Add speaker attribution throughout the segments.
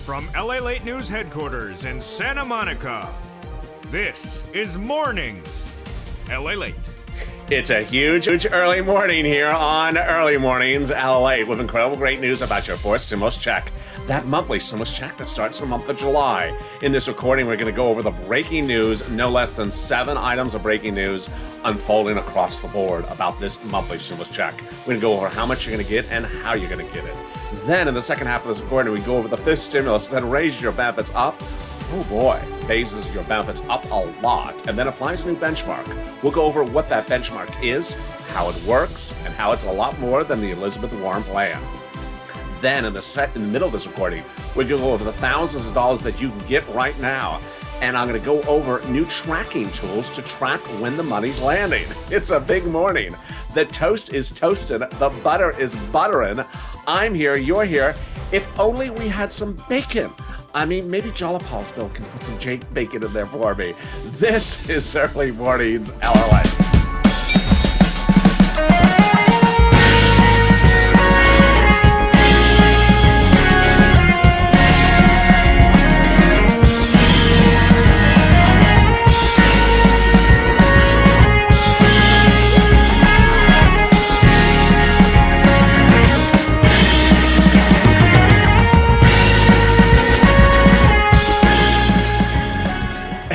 Speaker 1: From LALATE News headquarters in Santa Monica, this is Mornings LALATE.
Speaker 2: It's a huge early morning here on Early Mornings LALATE with incredible great news about your fourth stimulus check. That monthly stimulus check that starts the month of July. In this recording, we're going to go over the breaking news, no less than 7 items of breaking news unfolding across the board about this monthly stimulus check. We're going to go over how much you're going to get and how you're going to get it. Then in the second half of this recording, we go over the 5th stimulus that raises your benefits up. Oh boy, raises your benefits up a lot and then applies a new benchmark. We'll go over what that benchmark is, how it works, and how it's a lot more than the Elizabeth Warren plan. Then in the middle of this recording, we're going to go over the thousands of dollars that you can get right now. And I'm going to go over new tracking tools to track when the money's landing. It's a big morning. The toast is toasting. The butter is buttering. I'm here. You're here. If only we had some bacon. I mean, maybe Jalapal's Bill can put some bacon in there for me. This is Early Mornings LALATE.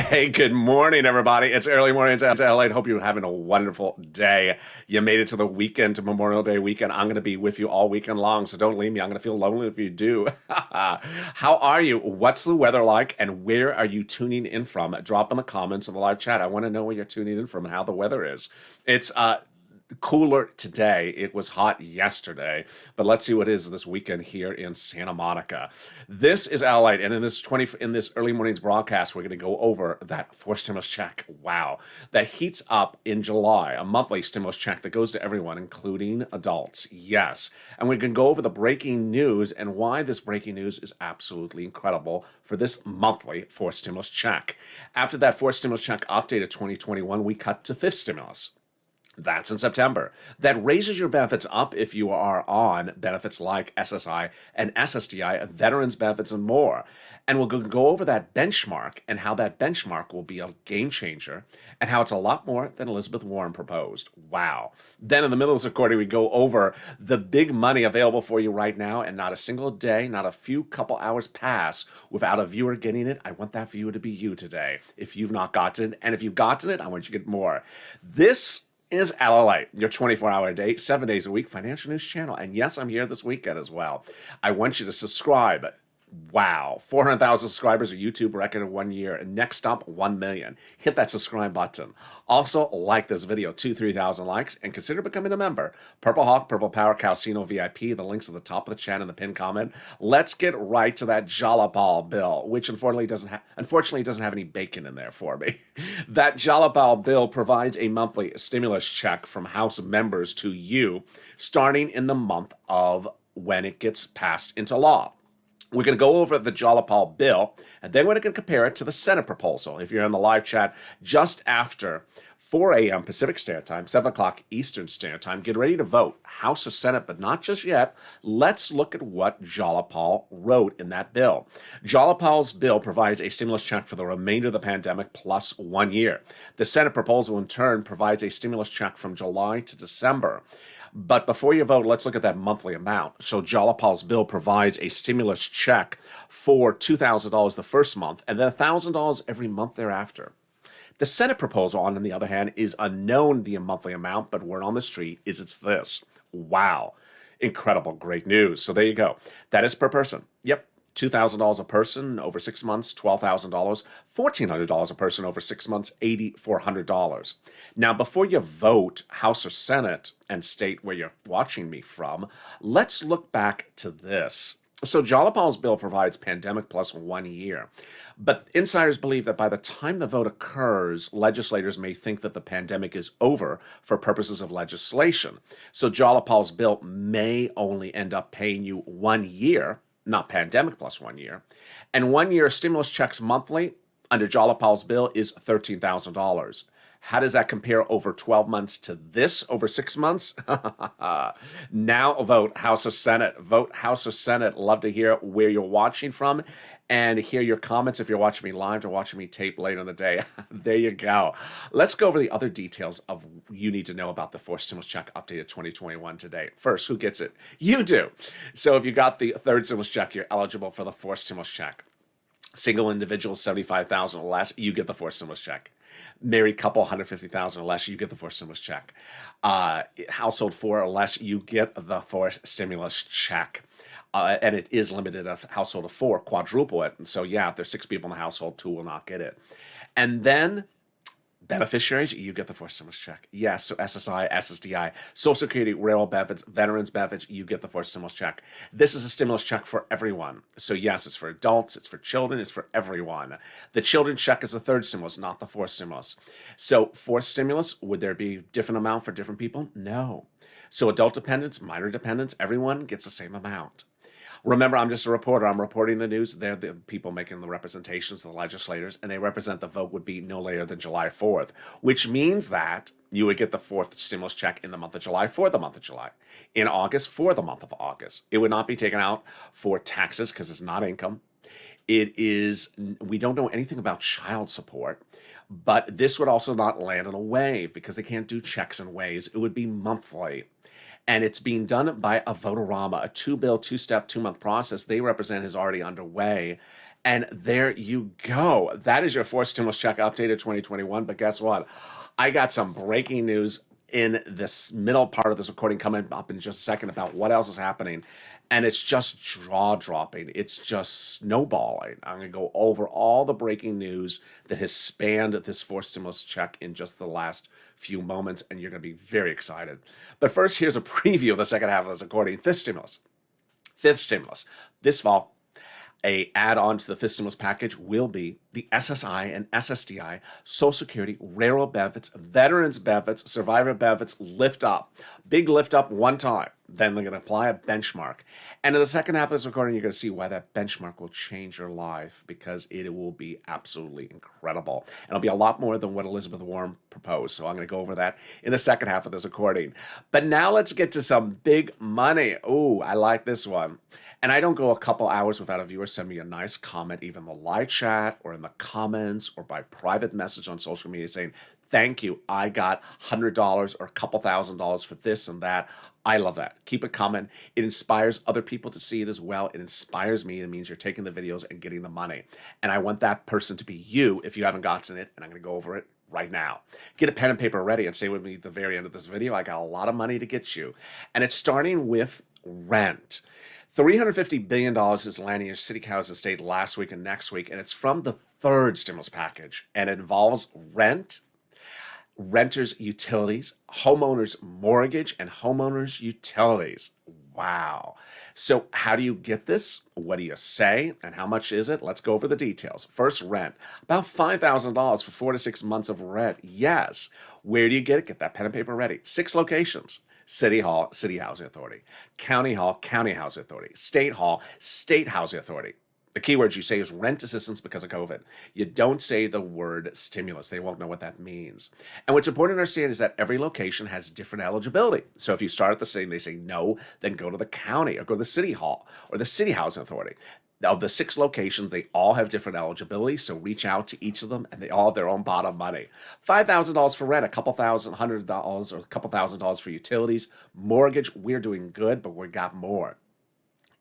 Speaker 2: Hey, good morning, everybody. It's Early Mornings at LA. Hope you're having a wonderful day. You made it to the weekend, to Memorial Day weekend. I'm going to be with you all weekend long, so don't leave me. I'm going to feel lonely if you do. How are you? What's the weather like? And where are you tuning in from? Drop in the comments in the live chat. I want to know where you're tuning in from and how the weather is. It's cooler today. It was hot yesterday, but let's see what it is this weekend here in Santa Monica. This is LALATE, and in this Early Mornings broadcast, we're going to go over that 4th stimulus check. Wow, that heats up in July, a monthly stimulus check that goes to everyone, including adults. Yes, and we're going to go over the breaking news and why this breaking news is absolutely incredible for this monthly 4th stimulus check. After that 4th stimulus check update of 2021, we cut to 5th stimulus. That's in September. That raises your benefits up if you are on benefits like SSI and SSDI, veterans benefits, and more. And we'll go over that benchmark and how that benchmark will be a game changer and how it's a lot more than Elizabeth Warren proposed. Wow. Then in the middle of this recording, we go over the big money available for you right now, and not a single day, not a few couple hours pass without a viewer getting it. I want that viewer to be you today if you've not gotten it. And if you've gotten it, I want you to get more. This is LALATE, your 24-hour a day, 7 days a week financial news channel. And yes, I'm here this weekend as well. I want you to subscribe. Wow, 400,000 subscribers, a YouTube record in 1 year. And next up, 1 million. Hit that subscribe button. Also, like this video, 3,000 likes, and consider becoming a member. Purple Hawk, Purple Power, Calcino VIP, the links at the top of the chat and the pinned comment. Let's get right to that Jalapal bill, which unfortunately doesn't have any bacon in there for me. That Jalapal bill provides a monthly stimulus check from House members to you, starting in the month of when it gets passed into law. We're going to go over the Jalapal bill, and then we're going to compare it to the Senate proposal. If you're in the live chat, just after 4 a.m. Pacific Standard Time, 7 o'clock Eastern Standard Time, get ready to vote, House or Senate, but not just yet. Let's look at what Jalapal wrote in that bill. Jalapal's bill provides a stimulus check for the remainder of the pandemic plus 1 year. The Senate proposal, in turn, provides a stimulus check from July to December. But before you vote, let's look at that monthly amount. So Jalapal's bill provides a stimulus check for $2,000 the first month and then $1,000 every month thereafter. The Senate proposal, on the other hand, is unknown the monthly amount, but word on the street is it's this. Wow. Incredible, great news. So there you go. That is per person. Yep. $2,000 a person over 6 months, $12,000, $1,400 a person over 6 months, $8,400. Now, before you vote House or Senate and state where you're watching me from, let's look back to this. So Jalapal's bill provides pandemic plus 1 year. But insiders believe that by the time the vote occurs, legislators may think that the pandemic is over for purposes of legislation. So Jalapal's bill may only end up paying you 1 year, not pandemic plus 1 year. And 1 year stimulus checks monthly under Jalapal's bill is $13,000. How does that compare over 12 months to this over 6 months? Now vote House or Senate. Vote House or Senate. Love to hear where you're watching from and hear your comments if you're watching me live or watching me tape later in the day. There you go. Let's go over the other details of you need to know about the fourth stimulus check updated 2021 today. First, who gets it? You do. So if you got the third stimulus check, you're eligible for the fourth stimulus check. Single individual, 75,000 or less, you get the fourth stimulus check. Married couple, 150,000 or less, you get the fourth stimulus check. Household 4 or less, you get the fourth stimulus check. And it is limited a household of 4, quadruple it. And so, yeah, if there's 6 people in the household, 2 will not get it. And then beneficiaries, you get the fourth stimulus check. Yes, so SSI, SSDI, Social Security, railroad benefits, veterans benefits, you get the fourth stimulus check. This is a stimulus check for everyone. So yes, it's for adults, it's for children, it's for everyone. The children's check is the third stimulus, not the fourth stimulus. So fourth stimulus, would there be different amount for different people? No. So adult dependents, minor dependents, everyone gets the same amount. Remember, I'm just a reporter. I'm reporting the news. They're the people making the representations, the legislators, and they represent the vote would be no later than July 4th, which means that you would get the fourth stimulus check in the month of July for the month of July. In August for the month of August. It would not be taken out for taxes because it's not income. We don't know anything about child support, but this would also not land on a wave because they can't do checks and waves. It would be monthly. And it's being done by a votorama, a 2-bill, 2-step, 2-month process they represent is already underway. And there you go. That is your fourth stimulus check updated 2021. But guess what? I got some breaking news in this middle part of this recording coming up in just a second about what else is happening. And it's just jaw-dropping. It's just snowballing. I'm going to go over all the breaking news that has spanned this fourth stimulus check in just the last few moments, and you're going to be very excited. But first, here's a preview of the second half of this recording. Fifth stimulus. This fall, a add-on to the fifth stimulus package will be the SSI and SSDI, Social Security, railroad benefits, veterans benefits, survivor benefits, lift up. Big lift up one time. Then they're going to apply a benchmark. And in the second half of this recording, you're going to see why that benchmark will change your life because it will be absolutely incredible. And it'll be a lot more than what Elizabeth Warren proposed. So I'm going to go over that in the second half of this recording. But now let's get to some big money. Ooh, I like this one. And I don't go a couple hours without a viewer send me a nice comment, even in the live chat or in the comments or by private message on social media saying, thank you, I got $100 or a couple $1,000s for this and that. I love that. Keep it coming. It inspires other people to see it as well. It inspires me. It means you're taking the videos and getting the money. And I want that person to be you if you haven't gotten it. And I'm going to go over it right now. Get a pen and paper ready and stay with me at the very end of this video. I got a lot of money to get you. And it's starting with rent. $350 billion is landing in city, counties, and state last week and next week. And it's from the third stimulus package. And it involves rent, renters' utilities, homeowners' mortgage, and homeowners' utilities. Wow. So how do you get this? What do you say? And how much is it? Let's go over the details. First, rent. About $5,000 for 4 to 6 months of rent. Yes. Where do you get it? Get that pen and paper ready. 6 locations. City Hall, City Housing Authority. County Hall, County Housing Authority. State Hall, State Housing Authority. The keywords you say is rent assistance because of COVID. You don't say the word stimulus. They won't know what that means. And what's important to understand is that every location has different eligibility. So if you start at the city and they say no, then go to the county or go to the City Hall or the City Housing Authority. Of the 6 locations, they all have different eligibility, so reach out to each of them, and they all have their own pot of money. $5,000 for rent, a couple $100 or a couple $1,000 for utilities. Mortgage, we're doing good, but we got more.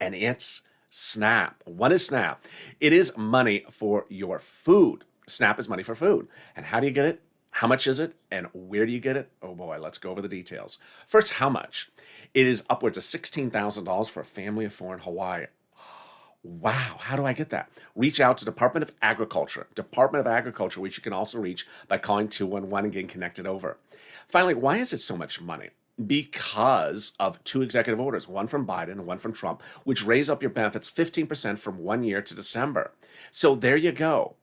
Speaker 2: And it's SNAP. What is SNAP? It is money for your food. SNAP is money for food. And how do you get it? How much is it? And where do you get it? Oh boy, let's go over the details. First, how much? It is upwards of $16,000 for a family of 4 in Hawaii. Wow, how do I get that? Reach out to Department of Agriculture, which you can also reach by calling 211 and getting connected over. Finally, why is it so much money? Because of 2 executive orders, one from Biden and one from Trump, which raise up your benefits 15% from 1 year to December. So there you go.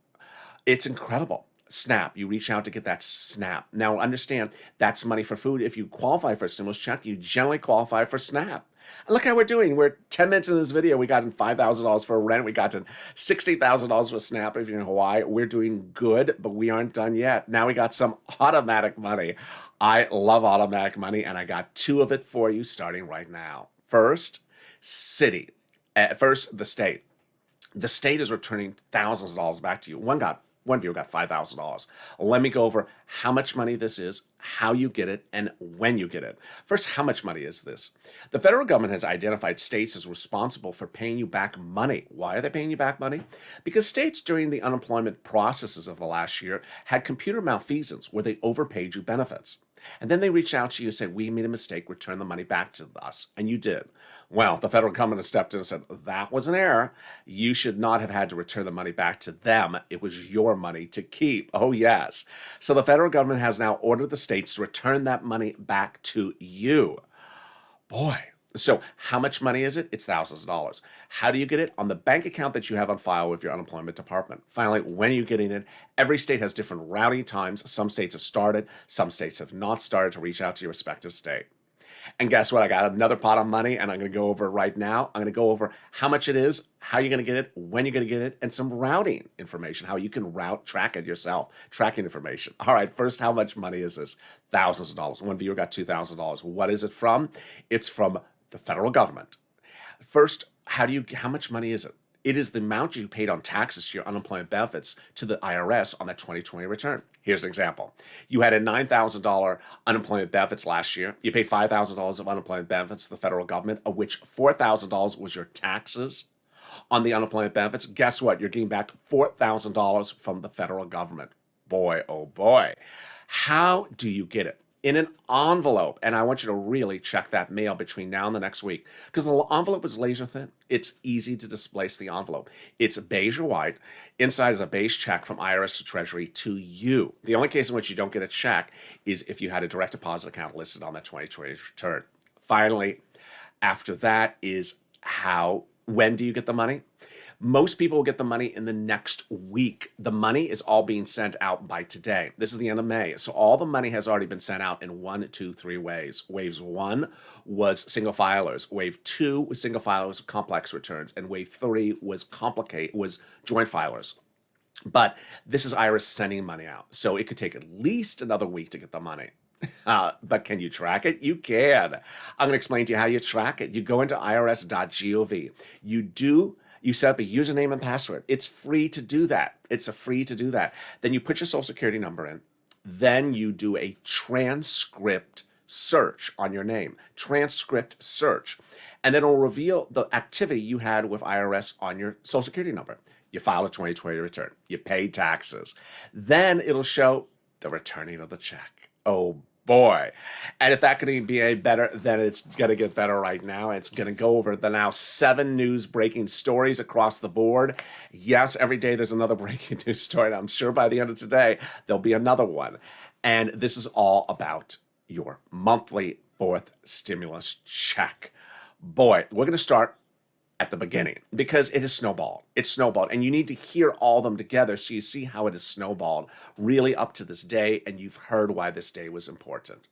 Speaker 2: It's incredible. SNAP, you reach out to get that SNAP. Now understand, that's money for food. If you qualify for a stimulus check, you generally qualify for SNAP. Look how we're doing. We're 10 minutes in this video. We got in $5,000 for rent. We got in $60,000 for Snap if you're in Hawaii. We're doing good, but we aren't done yet. Now we got some automatic money. I love automatic money, and I got two of it for you starting right now. First, city. First, the state. The state is returning thousands of dollars back to you. One viewer got $5,000. Let me go over how much money this is, how you get it, and when you get it. First, how much money is this? The federal government has identified states as responsible for paying you back money. Why are they paying you back money? Because states during the unemployment processes of the last year had computer malfeasance where they overpaid you benefits. And then they reached out to you and said, we made a mistake, return the money back to us. And you did. Well, the federal government has stepped in and said, that was an error. You should not have had to return the money back to them. It was your money to keep. Oh, yes. So the federal government has now ordered the states to return that money back to you. Boy. So how much money is it? It's thousands of dollars. How do you get it? On the bank account that you have on file with your unemployment department. Finally, when are you getting it? Every state has different routing times. Some states have started. Some states have not started to reach out to your respective state. And guess what? I got another pot of money, and I'm going to go over it right now. I'm going to go over how much it is, how you're going to get it, when you're going to get it, and some routing information, how you can track it yourself, tracking information. All right, first, how much money is this? Thousands of dollars. One viewer got $2,000. What is it from? It's from the federal government. First, how much money is it? It is the amount you paid on taxes to your unemployment benefits to the IRS on that 2020 return. Here's an example. You had a $9,000 unemployment benefits last year. You paid $5,000 of unemployment benefits to the federal government, of which $4,000 was your taxes on the unemployment benefits. Guess what? You're getting back $4,000 from the federal government. Boy, oh boy. How do you get it? In an envelope, and I want you to really check that mail between now and the next week, because the envelope is laser thin. It's easy to displace the envelope. It's beige or white. Inside is a beige check from IRS to Treasury to you. The only case in which you don't get a check is if you had a direct deposit account listed on that 2020 return. Finally, after that is when do you get the money? Most people will get the money in the next week. The money is all being sent out by today. This is the end of May. So all the money has already been sent out in 1, 2, 3 ways. Wave 1 was single filers. Wave 2 was single filers, complex returns. And wave 3 was joint filers. But this is IRS sending money out. So it could take at least another week to get the money. But can you track it? You can. I'm going to explain to you how you track it. You go into irs.gov. You set up a username and password. It's free to do that. Then you put your social security number in. Then you do a transcript search on your name. Transcript search. And then it'll reveal the activity you had with IRS on your social security number. You file a 2020 return. You pay taxes. Then it'll show the returning of the check. Oh boy. And if that could be any better, then it's going to get better right now. It's going to go over the now 7 news breaking stories across the board. Yes, every day there's another breaking news story. And I'm sure by the end of today, there'll be another one. And this is all about your monthly 4th stimulus check. Boy, we're going to start at the beginning because it is snowballed. It's snowballed, and you need to hear all of them together so you see how it is snowballed really up to this day, and you've heard why this day was important.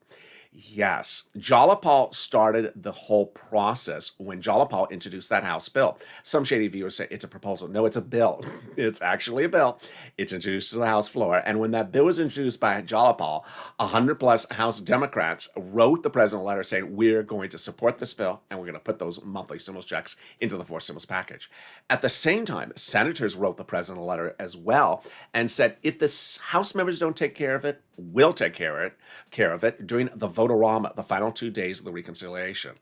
Speaker 2: Yes, Jalapal started the whole process when Jalapal introduced that House bill. Some shady viewers say it's a proposal. No, it's a bill. It's actually a bill. It's introduced to the House floor. And when that bill was introduced by Jalapal, 100+ House Democrats wrote the president a letter saying, we're going to support this bill, and we're going to put those monthly stimulus checks into the 4th stimulus package. At the same time, senators wrote the president a letter as well and said, if the House members don't take care of it, we'll take care of it during the vote-a-rama, the final 2 days of the reconciliation.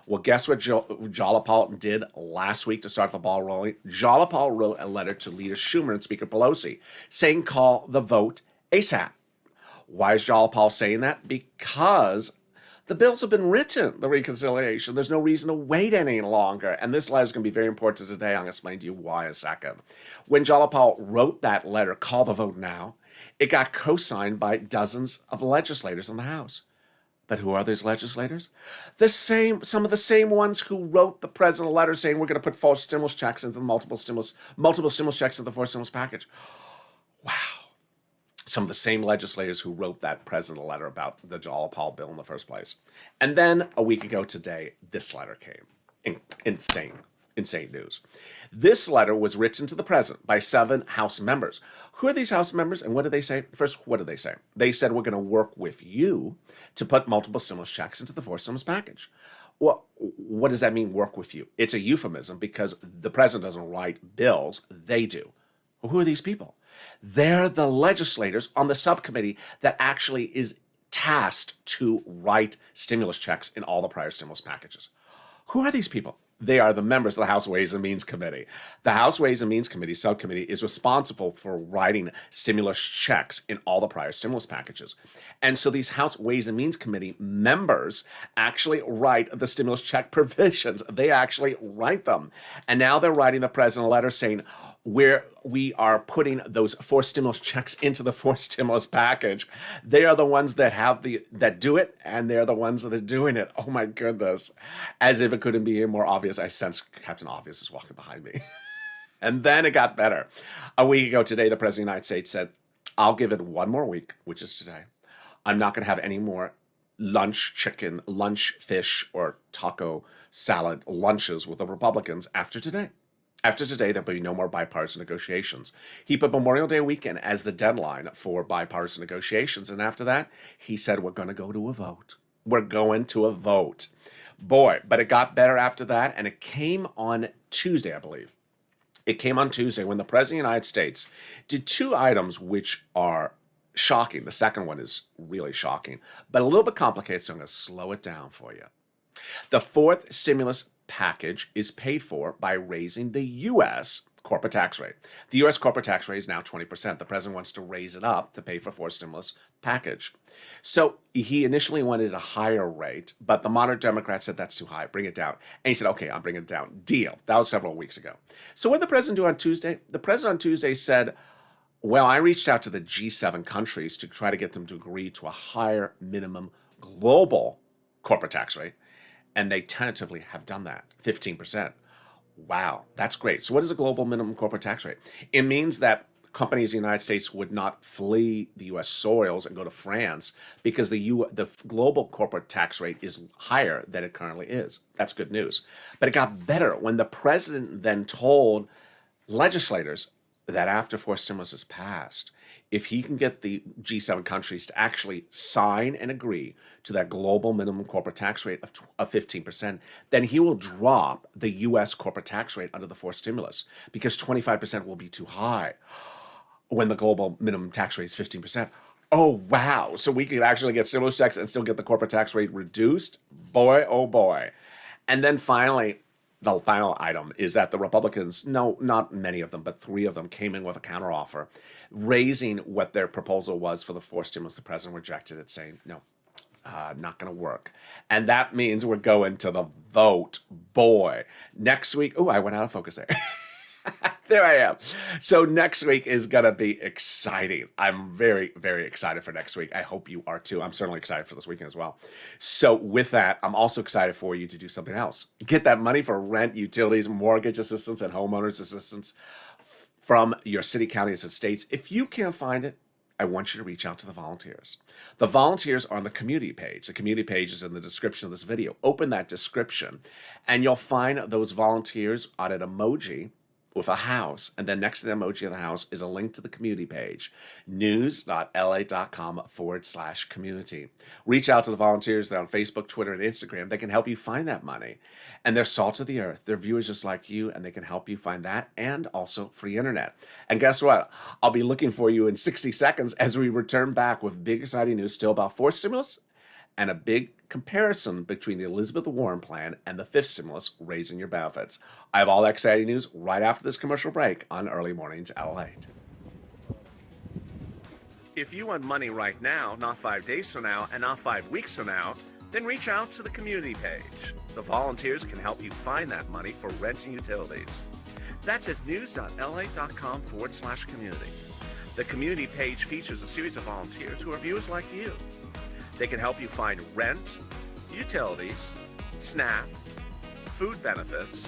Speaker 2: Well, guess what Jalapal did last week to start the ball rolling? Jalapal wrote a letter to Leader Schumer and Speaker Pelosi saying call the vote ASAP. Why is Jalapal saying that? Because the bills have been written, the reconciliation. There's no reason to wait any longer. And this letter is going to be very important today. I'm going to explain to you why in a second. When Jalapal wrote that letter, call the vote now, it got co-signed by dozens of legislators in the House. But who are these legislators? Some of the same ones who wrote the president a letter saying we're going to put 4 stimulus checks into multiple stimulus checks into the 4th stimulus package. Wow. some of the same legislators who wrote that president letter about the Jalopal bill in the first place. And then a week ago today, this letter came. Insane news. This letter was written to the president by 7 House members. Who are these House members and what did they say? First, what did they say? They said, we're going to work with you to put multiple stimulus checks into the fourth stimulus package. Well, what does that mean, work with you? It's a euphemism because the president doesn't write bills, they do. Well, who are these people? They're the legislators on the subcommittee that actually is tasked to write stimulus checks in all the prior stimulus packages. Who are these people? They are the members of the House Ways and Means Committee. The House Ways and Means Committee subcommittee is responsible for writing stimulus checks in all the prior stimulus packages. And so these House Ways and Means Committee members actually write the stimulus check provisions. They actually write them. And now they're writing the president a letter saying, where we are putting those 4 stimulus checks into the 4th stimulus package. They are the ones that that do it, and they're the ones that are doing it. Oh my goodness. As if it couldn't be more obvious, I sense Captain Obvious is walking behind me. And then it got better. A week ago today, the President of the United States said, I'll give it 1 more week, which is today. I'm not going to have any more lunch chicken, lunch fish, or taco salad lunches with the Republicans after today. After today, there'll be no more bipartisan negotiations. He put Memorial Day weekend as the deadline for bipartisan negotiations. And after that, he said, we're going to go to a vote. We're going to a vote. Boy, but it got better after that. And it came on Tuesday, I believe. It came on Tuesday when the President of the United States did 2 items which are shocking. The second one is really shocking, but a little bit complicated, so I'm going to slow it down for you. The 4th stimulus package is paid for by raising the U.S. corporate tax rate. The U.S. corporate tax rate is now 20%. The president wants to raise it up to pay for 4th stimulus package. So he initially wanted a higher rate, but the moderate Democrats said that's too high, bring it down. And he said, okay, I'm bringing it down. Deal. That was several weeks ago. So what did the president do on Tuesday? The president on Tuesday said, well, I reached out to the G7 countries to try to get them to agree to a higher minimum global corporate tax rate. And they tentatively have done that, 15%. Wow, that's great. So what is a global minimum corporate tax rate? It means that companies in the United States would not flee the U.S. soils and go to France because the global corporate tax rate is higher than it currently is. That's good news. But it got better when the president then told legislators that after 4th stimulus is passed, if he can get the G7 countries to actually sign and agree to that global minimum corporate tax rate of 15%, then he will drop the U.S. corporate tax rate under the 4th stimulus because 25% will be too high when the global minimum tax rate is 15%. Oh, wow. So we could actually get stimulus checks and still get the corporate tax rate reduced? Boy, oh boy. And then finally, the final item is that the Republicans, no, not many of them, but 3 of them came in with a counteroffer, raising what their proposal was for the 4th stimulus. The president rejected it, saying, no, not going to work. And that means we're going to the vote. Boy, next week, oh, I went out of focus there. There I am. So next week is going to be exciting. I'm very, very excited for next week. I hope you are too. I'm certainly excited for this weekend as well. So with that, I'm also excited for you to do something else. Get that money for rent, utilities, mortgage assistance, and homeowners assistance from your city, counties, and states. If you can't find it, I want you to reach out to the volunteers. The volunteers are on the community page. The community page is in the description of this video. Open that description, and you'll find those volunteers on an emoji with a house, and then next to the emoji of the house is a link to the community page, news.la.com/community. Reach out to the volunteers. They're on Facebook, Twitter, and Instagram. They can help you find that money. And they're salt of the earth. They're viewers just like you, and they can help you find that and also free internet. And guess what? I'll be looking for you in 60 seconds as we return back with big exciting news still about 4th stimulus and a big comparison between the Elizabeth Warren plan and the 5th stimulus, raising your benefits. I have all that exciting news right after this commercial break on Early Mornings LALATE. If you want money right now, not 5 days from now, and not 5 weeks from now, then reach out to the community page. The volunteers can help you find that money for rent and utilities. That's at news.la.com/community. The community page features a series of volunteers who are viewers like you. They can help you find rent, utilities, SNAP, food benefits,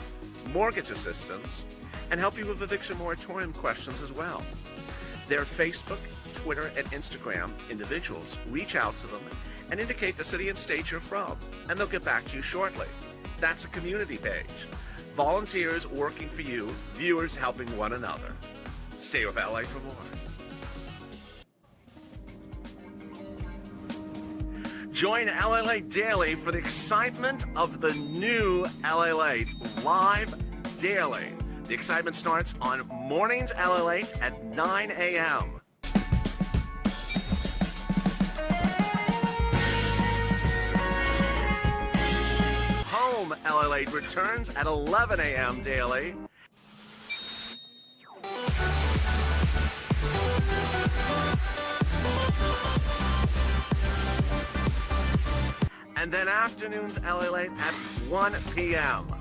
Speaker 2: mortgage assistance, and help you with eviction moratorium questions as well. Their Facebook,
Speaker 3: Twitter and Instagram, individuals reach out to them and indicate the city and state you're from, and they'll get back to you shortly. That's a community page. Volunteers working for you, viewers helping one another. Stay with LA for more. Join LALATE Daily for the excitement of the new LALATE live daily. The excitement starts on Mornings LALATE at 9 a.m. Home LALATE returns at 11 a.m. daily. And then afternoons LALATE at 1 p.m.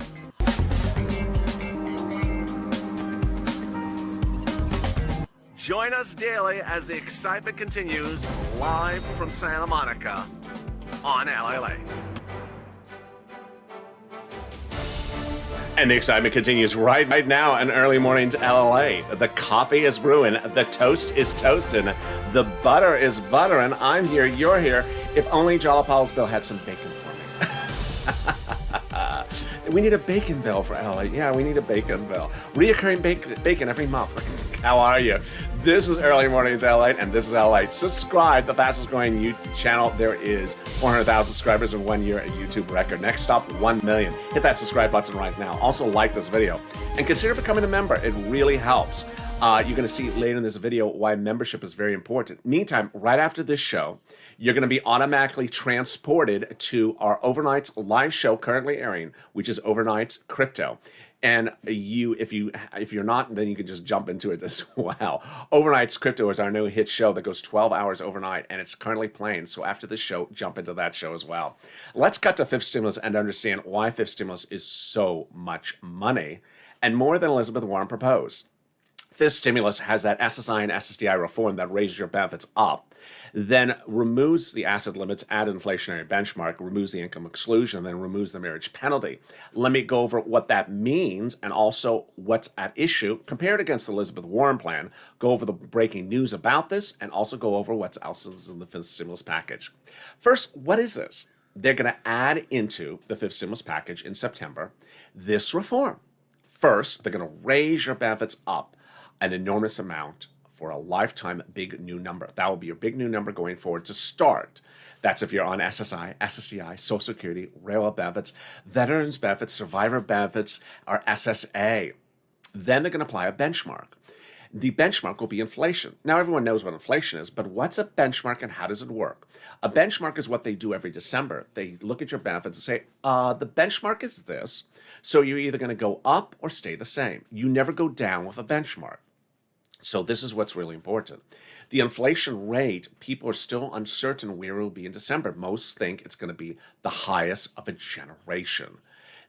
Speaker 3: Join us daily as the excitement continues live from Santa Monica on LALATE.
Speaker 2: And the excitement continues right now in early mornings LA. The coffee is brewing, the toast is toasting, the butter is buttering. I'm here, you're here. If only Jalapal's Bill had some bacon for me. We need a bacon bill for LA. Yeah, we need a bacon bill. Reoccurring bacon every month. How are you? This is Early Mornings LA, and this is LA. Subscribe, the fastest growing YouTube channel. There is 400,000 subscribers in 1 year, a YouTube record. Next stop, 1 million. Hit that subscribe button right now. Also like this video and consider becoming a member. It really helps. You're going to see later in this video why membership is very important. Meantime, right after this show, you're going to be automatically transported to our overnight live show currently airing, which is Overnight Crypto. And if you're not, then you can just jump into it as well. Overnight's Crypto is our new hit show that goes 12 hours overnight, and it's currently playing. So after this show, jump into that show as well. Let's cut to fifth stimulus and understand why fifth stimulus is so much money and more than Elizabeth Warren proposed. Fifth stimulus has that SSI and SSDI reform that raises your benefits up, then removes the asset limits, add inflationary benchmark, removes the income exclusion, then removes the marriage penalty. Let me go over what that means and also what's at issue compared against the Elizabeth Warren plan, go over the breaking news about this, and also go over what's else in the fifth stimulus package. First, what is this? They're going to add into the fifth stimulus package in September this reform. First, they're going to raise your benefits up an enormous amount for a lifetime big new number. That will be your big new number going forward to start. That's if you're on SSI, SSDI, Social Security, railroad benefits, veterans benefits, survivor benefits, or SSA. Then they're going to apply a benchmark. The benchmark will be inflation. Now, everyone knows what inflation is, but what's a benchmark and how does it work? A benchmark is what they do every December. They look at your benefits and say, the benchmark is this, so you're either going to go up or stay the same. You never go down with a benchmark. So this is what's really important. The inflation rate, people are still uncertain where it will be in December. Most think it's going to be the highest of a generation.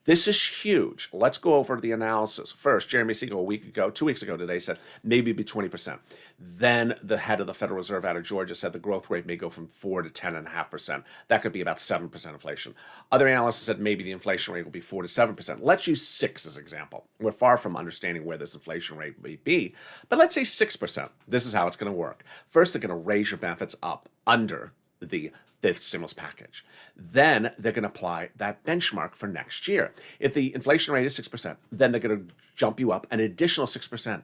Speaker 2: This is huge. Let's go over the analysis. First, Jeremy Siegel 2 weeks ago today said maybe it'd be 20%. Then the head of the Federal Reserve out of Georgia said the growth rate may go from 4 to 10.5%. That could be about 7% inflation. Other analysts said maybe the inflation rate will be 4 to 7%. Let's use 6 as an example. We're far from understanding where this inflation rate may be, but let's say 6%. This is how it's going to work. First, they're going to raise your benefits up under the fifth stimulus package. Then they're going to apply that benchmark for next year. If the inflation rate is 6%, then they're going to jump you up an additional 6%.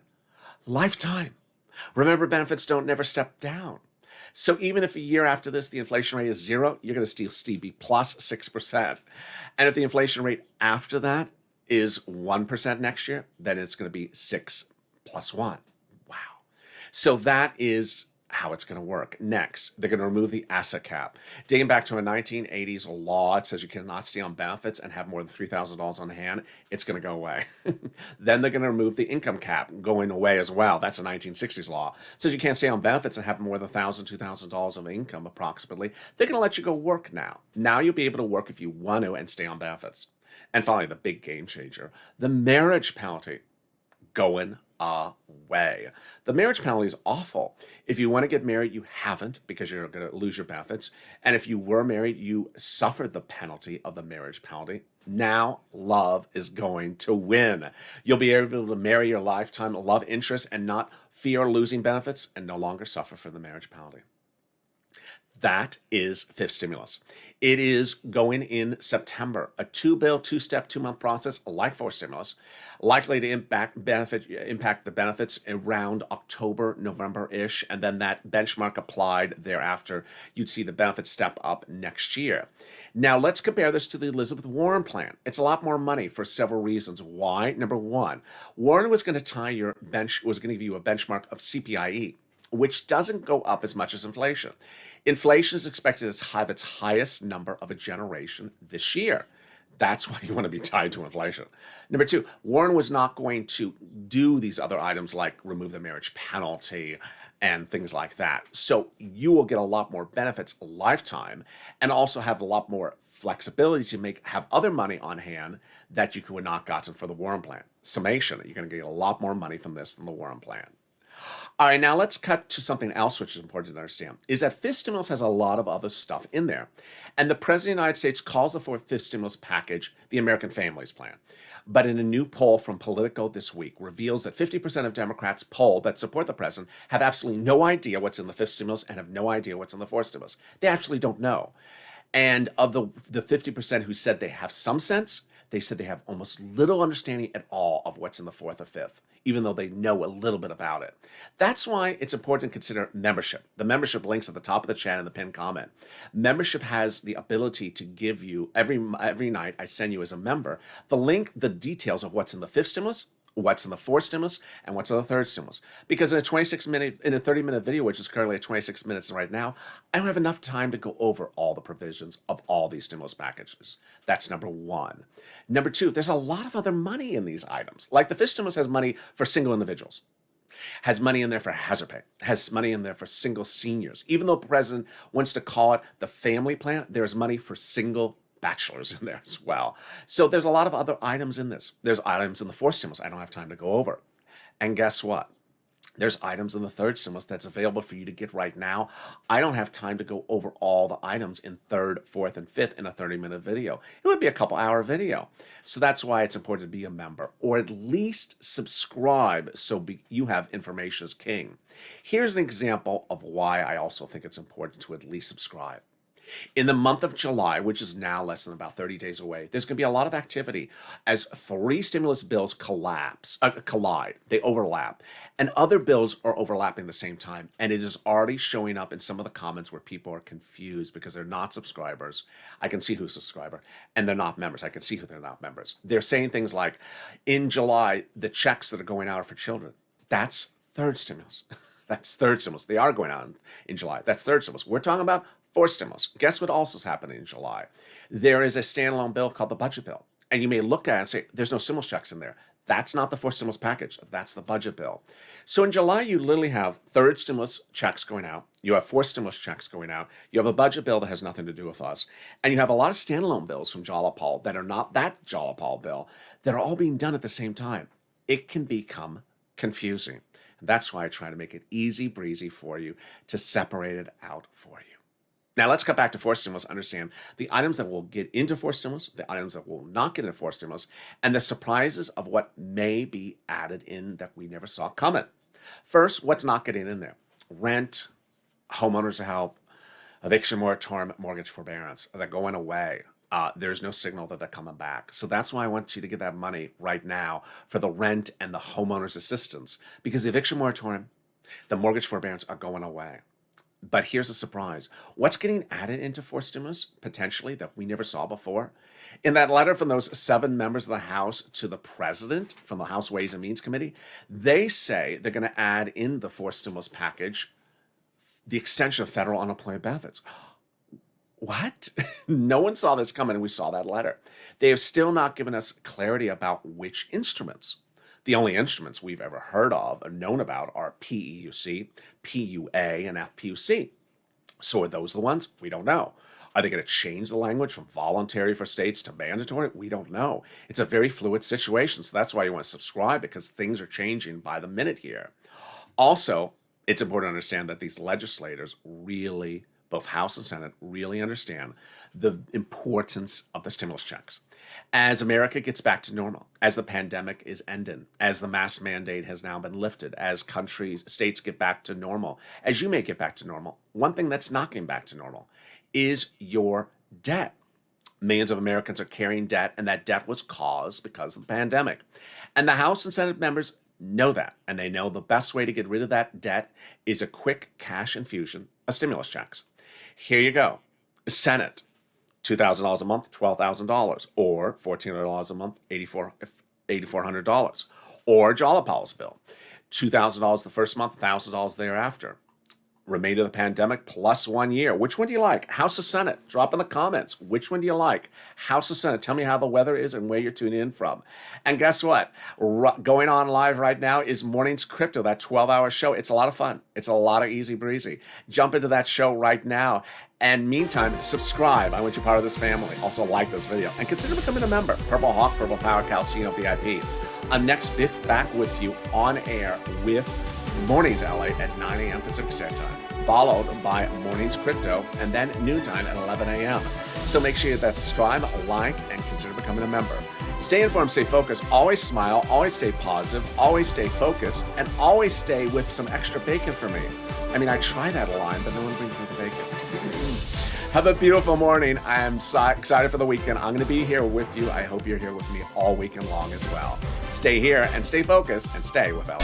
Speaker 2: Lifetime. Remember, benefits don't never step down. So even if a year after this, the inflation rate is 0, you're going to still be plus 6%. And if the inflation rate after that is 1% next year, then it's going to be 6 plus 1. Wow. So that is how it's going to work. Next, they're going to remove the asset cap. Dating back to a 1980s law, it says you cannot stay on benefits and have more than $3,000 on hand. It's going to go away. Then they're going to remove the income cap, going away as well. That's a 1960s law. It says you can't stay on benefits and have more than $1,000, $2,000 of income approximately. They're going to let you go work now. Now you'll be able to work if you want to and stay on benefits. And finally, the big game changer, the marriage penalty going away. The marriage penalty is awful. If you want to get married, you haven't because you're going to lose your benefits. And if you were married, you suffered the penalty of the marriage penalty. Now love is going to win. You'll be able to marry your lifetime love interest and not fear losing benefits and no longer suffer from the marriage penalty. That is fifth stimulus. It is going in September, a two-step, 2-month process like fourth stimulus, likely to impact the benefits around October, November-ish, and then that benchmark applied thereafter. You'd see the benefits step up next year. Now let's compare this to the Elizabeth Warren plan. It's a lot more money for several reasons. Why? Number one, Warren was going to give you a benchmark of CPIE, which doesn't go up as much as inflation. Inflation is expected to have its highest number of a generation this year. That's why you want to be tied to inflation. Number two, Warren was not going to do these other items like remove the marriage penalty and things like that. So you will get a lot more benefits a lifetime and also have a lot more flexibility to have other money on hand that you could not gotten for the Warren plan. Summation, you're going to get a lot more money from this than the Warren plan. All right, now let's cut to something else which is important to understand, is that fifth stimulus has a lot of other stuff in there. And the President of the United States calls the fifth stimulus package the American Families Plan. But in a new poll from Politico this week reveals that 50% of Democrats polled that support the president have absolutely no idea what's in the fifth stimulus and have no idea what's in the fourth stimulus. They actually don't know. And of the 50% who said they have some sense, they said they have almost little understanding at all of what's in the fourth or fifth, even though they know a little bit about it. That's why it's important to consider membership. The membership link's at the top of the chat in the pinned comment. Membership has the ability to give you, every night I send you as a member, the details of what's in the fifth stimulus, what's in the fourth stimulus, and what's in the third stimulus. Because in a 30-minute video, which is currently at 26 minutes right now, I don't have enough time to go over all the provisions of all these stimulus packages. That's number one. Number two, there's a lot of other money in these items. Like the fifth stimulus has money for single individuals, has money in there for hazard pay, has money in there for single seniors. Even though the president wants to call it the family plan, there's money for single bachelors in there as well. So there's a lot of other items in this. There's items in the fourth stimulus I don't have time to go over. And guess what? There's items in the third stimulus that's available for you to get right now. I don't have time to go over all the items in third, fourth, and fifth in a 30-minute video. It would be a couple-hour video. So that's why it's important to be a member, or at least subscribe so you have information as king. Here's an example of why I also think it's important to at least subscribe. In the month of July, which is now less than about 30 days away, there's going to be a lot of activity as 3 stimulus bills collide. They overlap. And other bills are overlapping at the same time. And it is already showing up in some of the comments where people are confused because they're not subscribers. I can see who's a subscriber. And they're not members. I can see who they're not members. They're saying things like, in July, the checks that are going out are for children. That's third stimulus. That's third stimulus. They are going out in July. That's third stimulus. We're talking about fourth stimulus. Guess what else is happening in July? There is a standalone bill called the budget bill. And you may look at it and say, there's no stimulus checks in there. That's not the fourth stimulus package. That's the budget bill. So in July, you literally have third stimulus checks going out. You have fourth stimulus checks going out. You have a budget bill that has nothing to do with us. And you have a lot of standalone bills from Jalopal that are not that Jalopal bill that are all being done at the same time. It can become confusing. And that's why I try to make it easy breezy for you to separate it out for you. Now let's cut back to fourth stimulus, understand the items that will get into fourth stimulus, the items that will not get into fourth stimulus, and the surprises of what may be added in that we never saw coming. First, what's not getting in there? Rent, homeowners help, eviction moratorium, mortgage forbearance. They're going away. There's no signal that they're coming back. So that's why I want you to get that money right now for the rent and the homeowners assistance, because the eviction moratorium, the mortgage forbearance are going away. But here's a surprise. What's getting added into fourth stimulus, potentially, that we never saw before? In that letter from those 7 members of the House to the president from the House Ways and Means Committee, they say they're going to add in the fourth stimulus package the extension of federal unemployment benefits. What? No one saw this coming, and we saw that letter. They have still not given us clarity about which instruments. The only instruments we've ever heard of or known about are PEUC, PUA, and FPUC. So are those the ones? We don't know. Are they going to change the language from voluntary for states to mandatory? We don't know. It's a very fluid situation. So that's why you want to subscribe, because things are changing by the minute here. Also, it's important to understand that these legislators really, both House and Senate, really understand the importance of the stimulus checks. As America gets back to normal, as the pandemic is ending, as the mask mandate has now been lifted, as states get back to normal, as you may get back to normal, one thing that's not getting back to normal is your debt. Millions of Americans are carrying debt, and that debt was caused because of the pandemic. And the House and Senate members know that, and they know the best way to get rid of that debt is a quick cash infusion of stimulus checks. Here you go. Senate, $2,000 a month, $12,000, or $1,400 a month, $8,400, or Jolly Powell's bill, $2,000 the first month, $1,000 thereafter. Remainder of the pandemic plus 1 year. Which one do you like? House or Senate? Drop in the comments. Which one do you like? House or Senate? Tell me how the weather is and where you're tuning in from. And guess what? Going on live right now is Mornings Crypto, that 12-hour show. It's a lot of fun. It's a lot of easy breezy. Jump into that show right now. And meantime, subscribe. I want you part of this family. Also like this video. And consider becoming a member. Purple Hawk, Purple Power, Calcino VIP. I'm next back with you on air with Mornings LA at 9 a.m. Pacific Standard Time, followed by Mornings Crypto, and then noontime at 11 a.m. So make sure you hit that subscribe, like, and consider becoming a member. Stay informed, stay focused, always smile, always stay positive, always stay focused, and always stay with some extra bacon for me. I mean, I try that line, but no one brings me the bacon. Have a beautiful morning. I am excited for the weekend. I'm going to be here with you. I hope you're here with me all weekend long as well. Stay here and stay focused and stay with LA.